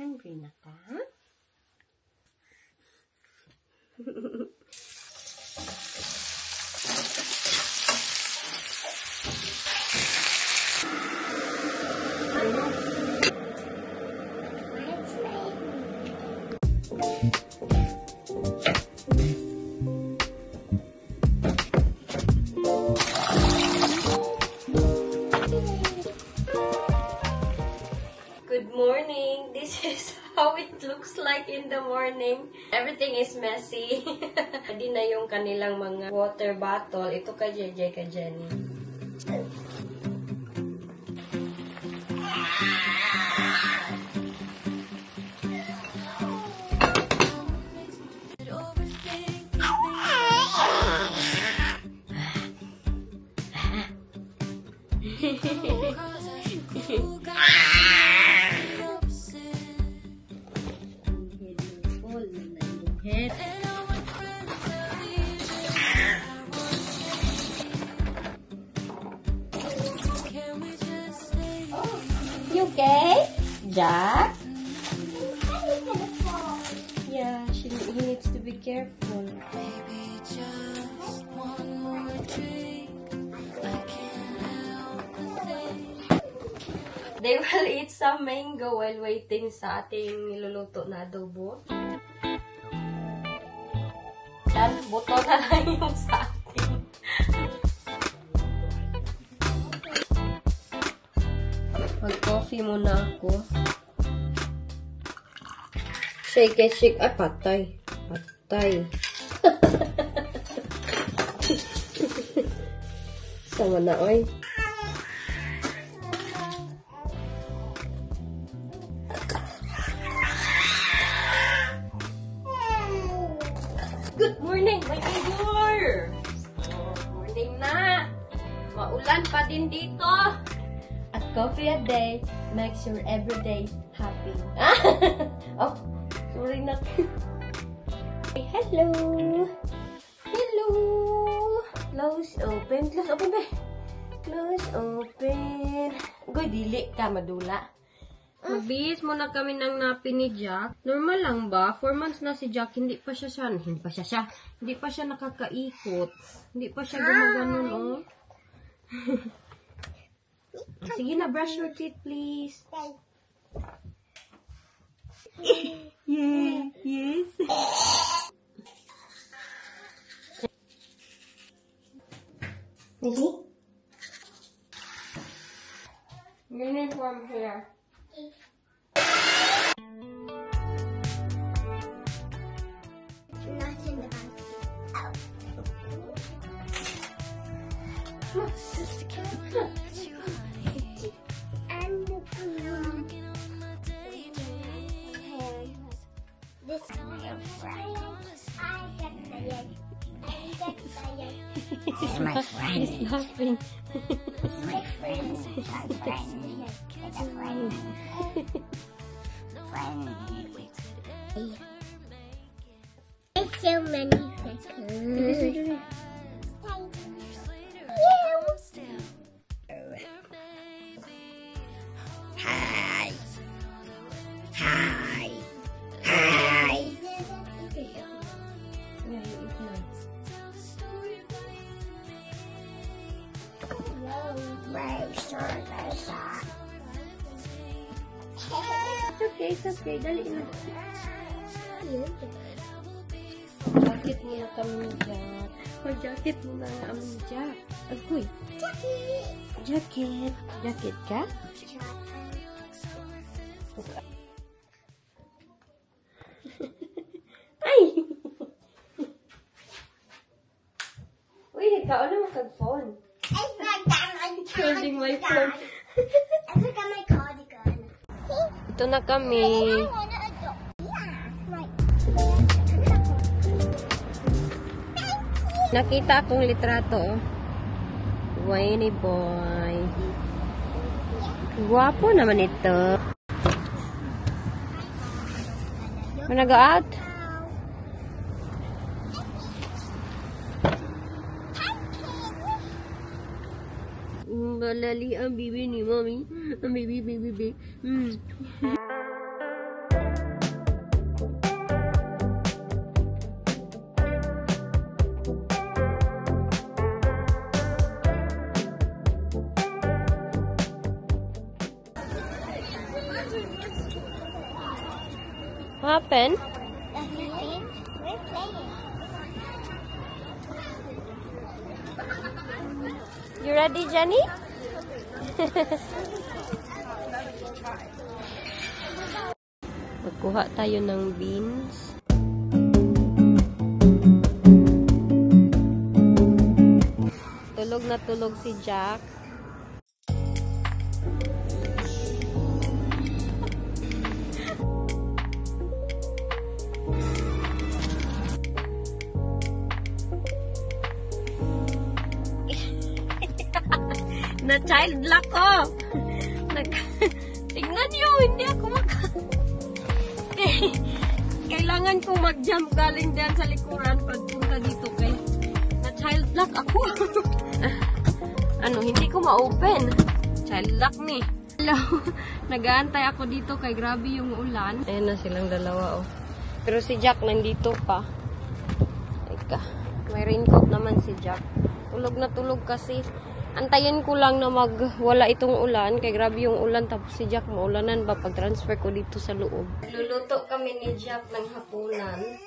Hungry na ka? Good morning. This is how it looks like in the morning. Everything is messy. Hindi na yung kanilang mga water bottle. Ito ka JJ, ka Jenny. You okay, Jack? Yeah, he needs to be careful. Maybe just one more drink. I can't help but They will eat some mango while waiting sa ating niluluto na adobo. Yan, buto na lang yung sa atin. Mag-coffee muna ako. Shake it, shake. Ay, patay. Patay. Sama na, oy. Good morning, my neighbor! Morning na! Maulan pa din dito. A coffee a day makes your everyday happy. Oh, sorry na. Hey, hello! Hello! Close open. Close open ba? Close open. Goy, dili ka, madula. Magbihis muna kami ng napi ni Jack. Normal lang ba? 4 months na si Jack, hindi pa siya nakakaikot. Hindi pa siya gumaganon, oh. Sige na, brush your teeth, please. Yeah, yes. Ready? Uniform here. Not in the back. Come on, sister, come on. And the blue. This is my friend. I get tired. I get tired. This is my friend. He's laughing. This is my friend. My friend. It's a friend. Friend. Thanks so many seconds. Hi. Hi. Hi. It's okay. Dali na. Jacket muna kami ni Jack. Jacket muna kami ni Jack. Agoy. Jacket. Jacket ka? Ay! Uy, ikaw na mag-phone. I forgot my Holding my phone. I forgot my cardigan. Ito na kami. I wanna adopt. Yeah, right. Nakita akong litrato. Whiny boy. Guwapo naman ito. Wanna go out? Malali ang bibi ni Mommy. Ang bibi. What happened? We're playing. You ready, Jenny? Magkuha tayo ng beans. Tulog na tulog si Jack. Na child lock ko. Tingnan niyo, hindi ako kailangan kong mag-jump galing diyan sa likuran pagpunta dito kay na child lock ako. Ano, hindi ko ma-open. Child lock ni. Hello. Nag-aantay ako dito kay grabe yung ulan. Ayun na silang dalawa, oh. Pero si Jack nandito pa. Teka, may raincoat naman si Jack. Tulog na tulog kasi. Antayin ko lang na wala itong ulan. Kaya grabe yung ulan. Tapos si Jack maulanan ba pag transfer ko dito sa loob. Luluto kami ni Jack ng hapunan.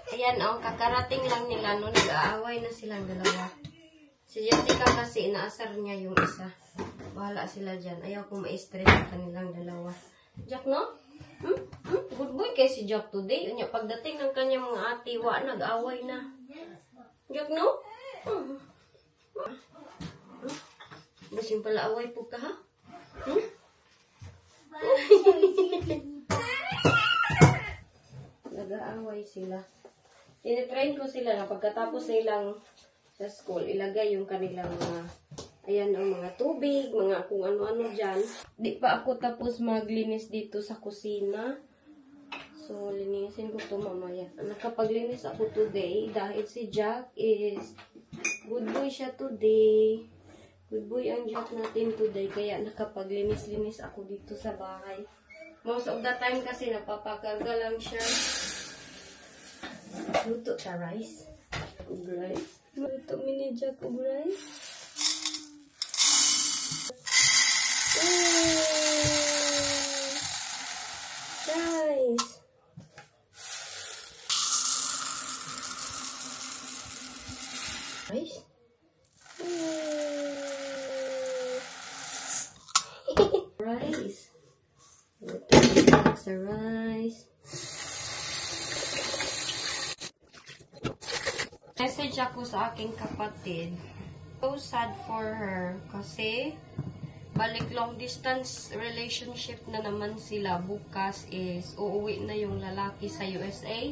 Ayan oh, kakarating lang nila. No, nag-aaway na silang dalawa. Si Jessica kasi inaasar niya yung isa. Bahala sila dyan. Ayaw ko ma-stress sa kanilang dalawa. Jack no? Good boy kay si Jack today. Unya, pagdating ng kanyang mga ate, nag-aaway na. Jack no? Basin pala away po ka, ha? Nag-aaway sila. Tinitrain ko sila na pagkatapos nilang sa school, ilagay yung kanilang mga, ayan ang mga tubig, mga kung ano-ano dyan. Di pa ako tapos maglinis dito sa kusina. So, linisin ko ito mamaya. Nakapaglinis ako today dahil si Jack is good boy siya today. Good boy ang Jack natin today. Kaya nakapaglinis-linis ako dito sa bahay. Most of the time kasi napapakarga lang siya. Luto sa rice. Rice. Luto mini Jack of rice. Rice. Rice. Rice. Sa rice. Message ako sa aking kapatid. So sad for her kasi balik long distance relationship na naman sila. Bukas is uuwi na yung lalaki sa USA.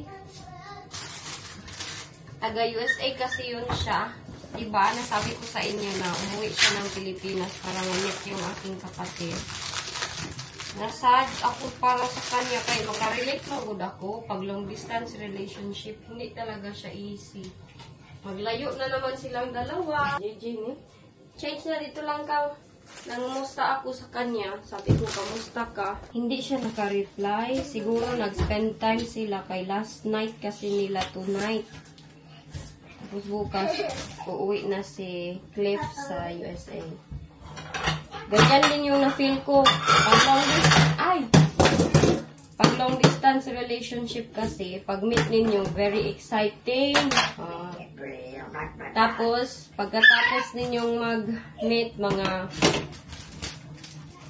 Taga USA kasi yun siya. Diba, nasabi ko sa inyo na umuwi siya ng Pilipinas para ma-meet yung aking kapatid. Nasad ako para sa kanya kaya makarelate magod ako pag long distance relationship. Hindi talaga siya easy. Maglayo na naman silang dalawa. JJ, change na dito lang ka. Nangumusta ako sa kanya. Sabi ko, kamusta ka? Hindi siya naka-reply. Siguro nag-spend time sila kay last night kasi nila tonight. Tapos bukas, uuwi na si Cliff sa USA. Ganyan din yung na-feel ko. Pag long distance relationship kasi, pag meet ninyo, very exciting. Tapos, pagkatapos ninyong mag-meet, mga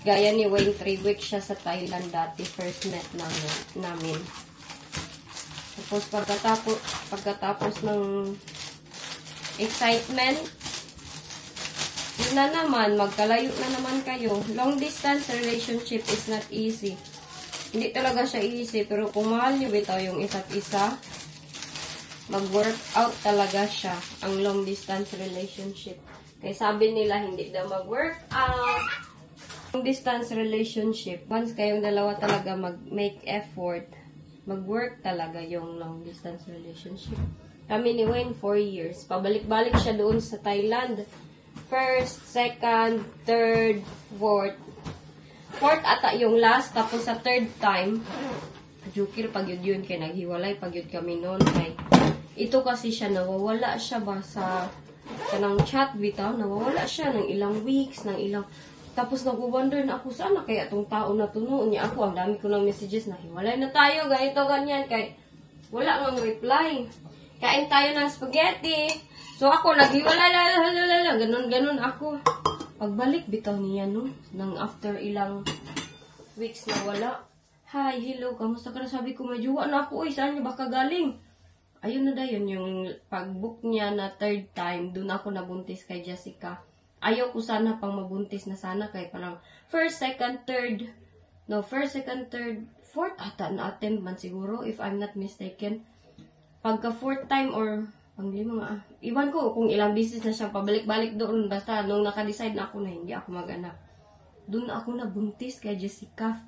gaya ni Wayne, 3 weeks siya sa Thailand dati, first met namin. Tapos, pagkatapos ng excitement, yun na naman, magkalayo na naman kayo. Long distance relationship is not easy. Hindi talaga siya easy, pero kung mahal nyo bitaw yung isa't isa, mag-work out talaga siya, ang long distance relationship. Kaya sabi nila, hindi daw mag-work out. Long distance relationship, once kayong dalawa talaga mag-make effort, mag-work talaga yung long distance relationship. Kami ni Wayne 4 years. Pabalik-balik siya doon sa Thailand. First, second, third, fourth. Fourth ata yung last. Tapos sa third time, jukir pag yun kay naghiwalay pag yun kami noon. Kay, ito kasi siya, nawawala siya ba sa kanang chat bitaw. Nawawala siya ng ilang weeks, ng ilang... Tapos nag-wonder na ako, saan na kaya itong tao na tunoon niya ako? Ang dami ko ng messages na hiwalay na tayo, ganito, ganyan. Kay, wala nang reply. Kain tayo ng spaghetti. So ako, naghiwalay, ganun ako. Pagbalik, bitaw niya, no? Nang after ilang weeks na wala. Hi, hello, kamusta ka na? Sabi ko, may jowa na ako, saan niya baka galing? Ayun na dayon, yung pag-book niya na third time, doon ako nabuntis kay Jessica. Ayaw ko sana pang mabuntis na sana kay parang first, second, third. No, first, second, third, fourth ata na-attempt man siguro if I'm not mistaken. Pagka fourth time or panglima nga. Iwan ko kung ilang beses na siyang pabalik-balik doon. Basta nung naka-decide na ako na hindi ako mag-anak. Doon ako nabuntis kay Jessica.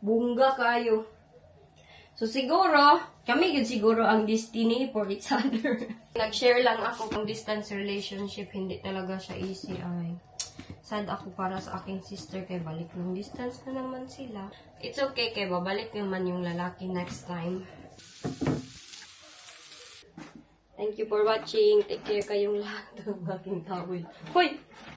Bungga kayo. So siguro, kami yun siguro ang destiny for each other. Nag-share lang ako ng distance relationship. Hindi talaga siya easy. Ay, sad ako para sa aking sister kay balik ng distance na naman sila. It's okay kay babalik naman yung lalaki next time. Thank you for watching. Take care kayong lahat ng aking tawid. Hoy!